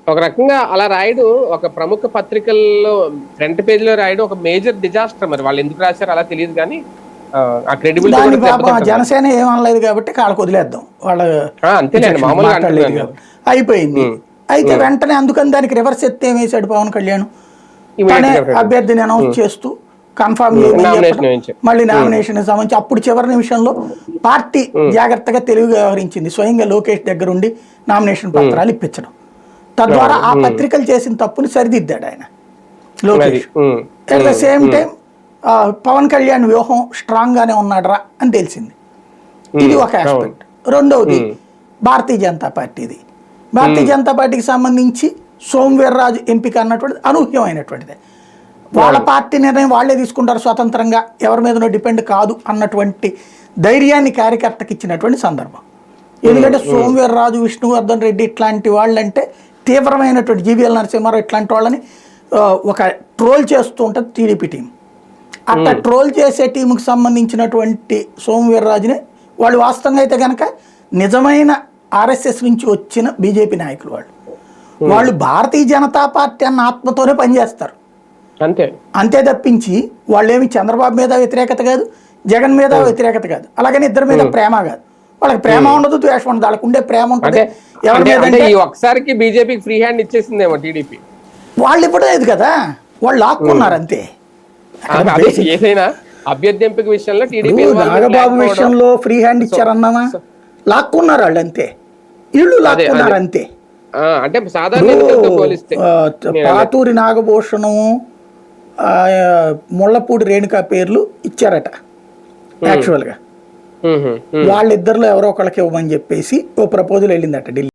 ఒక రకంగా అలా రాయడు ఒక ప్రముఖ పత్రికల్లో ఫ్రంట్ పేజీలో రాయడం ఒక మేజర్ డిజాస్టర్. మరి వాళ్ళు ఎందుకు రాశారు అలా తెలియదు కానీ ఆ క్రెడిబిలిటీ జనసేన ఏమనలేదు కాబట్టి కాళ్ళకు వదిలేద్దాం వాళ్ళ అంతేలేండి మామూలుగా అయిపోయింది. అయితే వెంటనే అందుకని దానికి రివర్స్ ఎత్తే వేసాడు పవన్ కళ్యాణ్. అభ్యర్థిని అనౌన్స్ చేస్తూ కన్ఫర్మ్ మళ్ళీ నామినేషన్ సంబంధించి అప్పుడు చివరి నిమిషంలో పార్టీ జాగ్రత్తగా తెలివిగా వ్యవహరించింది. స్వయంగా లోకేష్ దగ్గర ఉండి నామినేషన్ పత్రాలు ఇప్పించడం, తద్వారా ఆ పత్రికలు చేసిన తప్పుని సరిదిద్దాడు ఆయన Lokesh. At the same time Pavan Kalyan వ్యూహం స్ట్రాంగ్ గానే ఉన్నాడరా అని తెలిసింది. ఇది ఒక ఆస్పెక్ట్. రెండవది భారతీయ జనతా పార్టీది. భారతీయ జనతా పార్టీకి సంబంధించి సోమవీర్రాజు ఎంపిక అన్నటువంటిది అనూహ్యమైనటువంటిది. వాళ్ళ పార్టీ నిర్ణయం వాళ్లే తీసుకుంటారు స్వతంత్రంగా, ఎవరి మీదనో డిపెండ్ కాదు అన్నటువంటి ధైర్యాన్ని కార్యకర్తకి ఇచ్చినటువంటి సందర్భం. ఎందుకంటే సోమవీర్రాజు, విష్ణువర్ధన్ రెడ్డి ఇట్లాంటి వాళ్ళంటే తీవ్రమైనటువంటి జీవీఎల్ నరసింహారావు ఇట్లాంటి వాళ్ళని ఒక ట్రోల్ చేస్తూ ఉంటుంది టీడీపీ టీం. అట్లా ట్రోల్ చేసే టీంకి సంబంధించినటువంటి సోమవీర్రాజుని వాళ్ళు వాస్తవంగా అయితే కనుక నిజమైన ఆర్ఎస్ఎస్ నుంచి వచ్చిన బీజేపీ నాయకులు వాళ్ళు భారతీయ జనతా పార్టీ అన్న ఆత్మతోనే పనిచేస్తారు అంతే తప్పించి వాళ్ళు ఏమి చంద్రబాబు మీద వ్యతిరేకత కాదు, జగన్ మీద వ్యతిరేకత కాదు, అలాగని ఇద్దరి మీద ప్రేమ కాదు. వాళ్ళకి ప్రేమ ఉండదు, ద్వేషం ఉండదు, వాళ్ళకు ఉండే ప్రేమ ఉంటుంది. ఒకసారికి బీజేపీకి ఫ్రీ హ్యాండ్ ఇచ్చేసిందేమో టీడీపీ. వాళ్ళు ఇవ్వలేదు కదా, వాళ్ళు లాక్కున్నారు అంతే. ఏదైనా అభ్యర్థి ఎంపిక విషయంలో టీడీపీ నాగబాబు విషయంలో ఫ్రీ హ్యాండ్ ఇచ్చారన్నామా, లాక్కున్నారు వాళ్ళు అంతే, ఇళ్ళు లాక్కున్నారు అంతే. అంటే సాధారణ పాతూరి నాగభూషణం, ముళ్ళపూడి రేణుకా పేర్లు ఇచ్చారట యాక్చువల్గా. వాళ్ళిద్దరిలో ఎవరో ఒకళ్ళకి ఇవ్వమని చెప్పేసి ఓ ప్రపోజల్ వెళ్ళిందట ఢిల్లీ.